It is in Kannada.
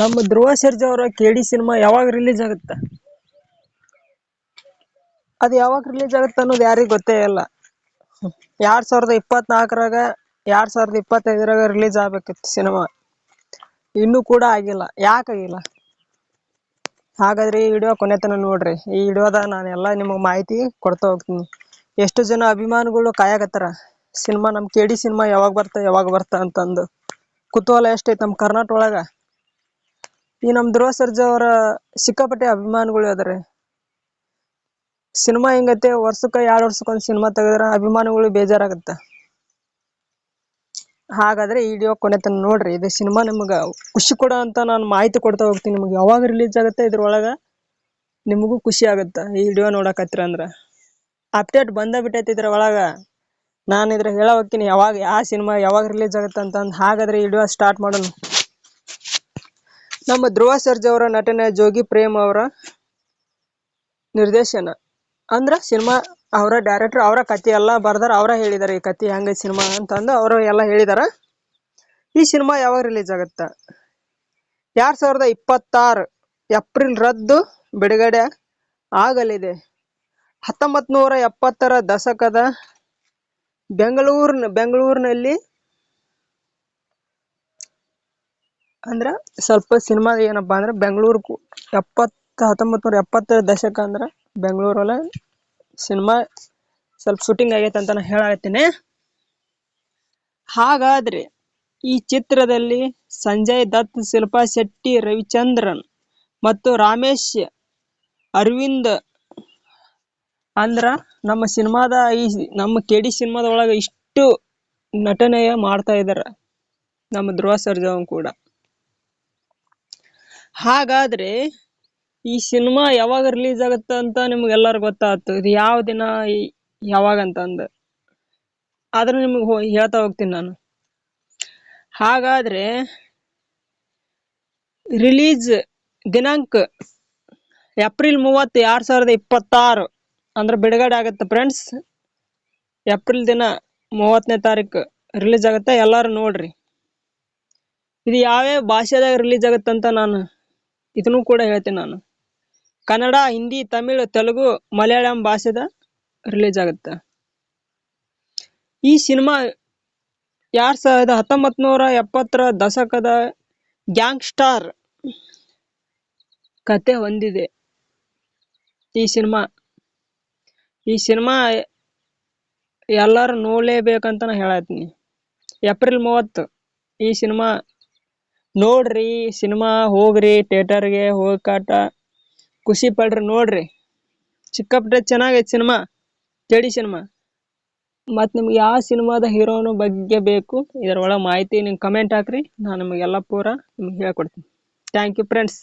ನಮ್ಮ ಧ್ರುವ ಸರ್ಜಾ ಅವರ ಕೆಡಿ ಸಿನಿಮಾ ಯಾವಾಗ ರಿಲೀಸ್ ಆಗುತ್ತೆ? ಅದು ಯಾವಾಗ ರಿಲೀಸ್ ಆಗುತ್ತೆ ಅನ್ನೋದು ಯಾರಿಗೂ ಗೊತ್ತೇ ಇಲ್ಲ. 2024ರಾಗ 2025ರಾಗ ರಿಲೀಸ್ ಆಗ್ಬೇಕಿತ್ತು ಸಿನಿಮಾ. ಇನ್ನೂ ಕೂಡ ಆಗಿಲ್ಲ. ಯಾಕಾಗಿಲ್ಲ? ಹಾಗಾದ್ರೆ ಈ ವಿಡಿಯೋ ಕೊನೆ ತನಕ ನೋಡ್ರಿ. ಈ ವಿಡಿಯೋದಾಗ ನಾನು ಎಲ್ಲ ನಿಮಗೆ ಮಾಹಿತಿ ಕೊಡ್ತಾ ಹೋಗ್ತೀನಿ. ಎಷ್ಟು ಜನ ಅಭಿಮಾನಿಗಳು ಕಾಯಕತ್ತಾರ ಸಿನಿಮಾ, ನಮ್ಮ ಕೆಡಿ ಸಿನಿಮಾ ಯಾವಾಗ ಬರ್ತಾ ಅಂತಂದು ಕುತೂಹಲ ಎಷ್ಟೈತೆ ನಮ್ಮ ಕರ್ನಾಟಕ ಒಳಗ. ಈ ನಮ್ಮ ಧ್ರುವ ಸರ್ಜಾ ಅವರ ಸಿಕ್ಕಾಪಟ್ಟೆ ಅಭಿಮಾನಿಗಳು ಅದಾರೆ. ಸಿನಿಮಾ ಹಿಂಗತ್ತೆ, ವರ್ಷಕ್ಕೆ 2 ವರ್ಷಕ್ಕೊಂದು ಸಿನಿಮಾ ತೆಗೆದ್ರೆ ಅಭಿಮಾನಿಗಳು ಬೇಜಾರಾಗುತ್ತೆ. ಹಾಗಾದ್ರೆ ಈ ವಿಡಿಯೋ ಕೊನೆ ತನಕ ನೋಡ್ರಿ. ಇದು ಸಿನಿಮಾ ನಿಮ್ಗೆ ಖುಷಿ ಕೊಡೋ ಅಂತ ನಾನು ಮಾಹಿತಿ ಕೊಡ್ತಾ ಹೋಗ್ತೀನಿ. ನಿಮ್ಗೆ ಯಾವಾಗ ರಿಲೀಸ್ ಆಗುತ್ತೆ ಇದ್ರೊಳಗ ನಿಮಗೂ ಖುಷಿ ಆಗುತ್ತೆ. ಈ ವಿಡಿಯೋ ನೋಡಕತ್ತೀರ ಅಂದ್ರೆ ಅಪ್ಡೇಟ್ ಬಿಟ್ಟೈತಿ ಇದ್ರ ಒಳಗ. ನಾನು ಇದ್ರ ಹೇಳ ಹೋಗ್ತೀನಿ ಯಾವಾಗ ಯಾವ ಸಿನಿಮಾ ಯಾವಾಗ ರಿಲೀಸ್ ಆಗುತ್ತೆ ಅಂತಂದು. ಹಾಗಾದ್ರೆ ಈ ವಿಡಿಯೋ ಸ್ಟಾರ್ಟ್ ಮಾಡೋಣ. ನಮ್ಮ ಧ್ರುವ ಸರ್ಜಾ ಅವರ ನಟನೆ, ಜೋಗಿ ಪ್ರೇಮ್ ಅವರ ನಿರ್ದೇಶನ ಅಂದ್ರ ಸಿನಿಮಾ ಅವರ ಡೈರೆಕ್ಟರ್, ಅವರ ಕಥೆ ಎಲ್ಲ ಬರ್ದಾರ, ಅವರ ಹೇಳಿದಾರೆ ಈ ಕಥೆ ಹೆಂಗ ಸಿನಿಮಾ ಅಂತಂದು ಅವರು ಎಲ್ಲ ಹೇಳಿದಾರ. ಈ ಸಿನಿಮಾ ಯಾವಾಗ ರಿಲೀಸ್ ಆಗುತ್ತ? 2026 ಏಪ್ರಿಲ್ ರದ್ದು ಬಿಡುಗಡೆ ಆಗಲಿದೆ. 1970ರ ದಶಕದ ಬೆಂಗಳೂರಿನಲ್ಲಿ ಅಂದ್ರ ಸ್ವಲ್ಪ ಸಿನಿಮಾ ಏನಪ್ಪಾ ಅಂದ್ರೆ ಬೆಂಗಳೂರು 1970ರ ದಶಕ ಅಂದ್ರೆ ಬೆಂಗಳೂರಲ್ಲ ಸಿನಿಮಾ ಸ್ವಲ್ಪ ಶೂಟಿಂಗ್ ಆಗೈತೆ ಅಂತ ನಾನು ಹೇಳತ್ತೀನಿ. ಹಾಗಾದ್ರೆ ಈ ಚಿತ್ರದಲ್ಲಿ ಸಂಜಯ್ ದತ್, ಶಿಲ್ಪಾ ಶೆಟ್ಟಿ, ರವಿಚಂದ್ರನ್ ಮತ್ತು ರಾಮೇಶ್ ಅರವಿಂದ್ ಅಂದ್ರ ನಮ್ಮ ಸಿನಿಮಾದ ನಮ್ಮ ಕೆಡಿ ಸಿನಿಮಾದ ಒಳಗೆ ಇಷ್ಟು ನಟನೆಯ ಮಾಡ್ತಾ ಇದಾರೆ ನಮ್ಮ ಧ್ರುವ ಸರ್ಜಾ ಕೂಡ. ಹಾಗಾದ್ರೆ ಈ ಸಿನಿಮಾ ಯಾವಾಗ ರಿಲೀಸ್ ಆಗುತ್ತೆ ಅಂತ ನಿಮ್ಗೆಲ್ಲರೂ ಗೊತ್ತಾಗ್ತದೆ. ಇದು ಯಾವ ದಿನ ಯಾವಾಗ ಅಂತಂದು ಆದ್ರೆ ನಿಮಗೆ ಹೇಳ್ತಾ ಹೋಗ್ತೀನಿ ನಾನು. ಹಾಗಾದ್ರೆ ರಿಲೀಸ್ ದಿನಾಂಕ ಏಪ್ರಿಲ್ 30, 2026 ಅಂದ್ರೆ ಬಿಡುಗಡೆ ಆಗುತ್ತೆ ಫ್ರೆಂಡ್ಸ್. ಏಪ್ರಿಲ್ ದಿನ 30ನೇ ತಾರೀಕು ರಿಲೀಸ್ ಆಗುತ್ತೆ. ಎಲ್ಲರೂ ನೋಡ್ರಿ. ಇದು ಯಾವ್ಯಾವ ಭಾಷೆದಾಗ ರಿಲೀಸ್ ಆಗುತ್ತಂತ ನಾನು ಇದನ್ನು ಕೂಡ ಹೇಳ್ತೀನಿ. ನಾನು ಕನ್ನಡ, ಹಿಂದಿ, ತಮಿಳು, ತೆಲುಗು, ಮಲಯಾಳಂ ಭಾಷೆದ ರಿಲೀಸ್ ಆಗುತ್ತೆ. ಈ ಸಿನಿಮಾ 1970ರ ದಶಕದ ಗ್ಯಾಂಗ್ಸ್ಟರ್ ಕತೆ ಹೊಂದಿದೆ. ಈ ಸಿನಿಮಾ ಎಲ್ಲರೂ ನೋಡಲೇಬೇಕಂತ ನಾ ಹೇಳತ್ತೀನಿ. ಏಪ್ರಿಲ್ 30 ಈ ಸಿನಿಮಾ ನೋಡ್ರಿ. ಸಿನಿಮಾ ಹೋಗ್ರಿ, ಥಿಯೇಟರ್ಗೆ ಹೋಗಾಟ ಖುಷಿ ಪಡ್ರಿ, ನೋಡ್ರಿ. ಸಿಕ್ಕಾಪಟ್ಟೆ ಚೆನ್ನಾಗೈತೆ ಸಿನಿಮಾ, ಕೆಡಿ ಸಿನಿಮಾ. ಮತ್ತು ನಿಮ್ಗೆ ಯಾವ ಸಿನಿಮಾದ ಹೀರೋನ ಬಗ್ಗೆ ಬೇಕು ಇದರೊಳಗೆ ಮಾಹಿತಿ ನೀವು ಕಮೆಂಟ್ ಹಾಕ್ರಿ. ನಾನು ನಿಮಗೆಲ್ಲ ಪೂರ ನಿಮ್ಗೆ ಹೇಳ್ಕೊಡ್ತೀನಿ. Thank you friends.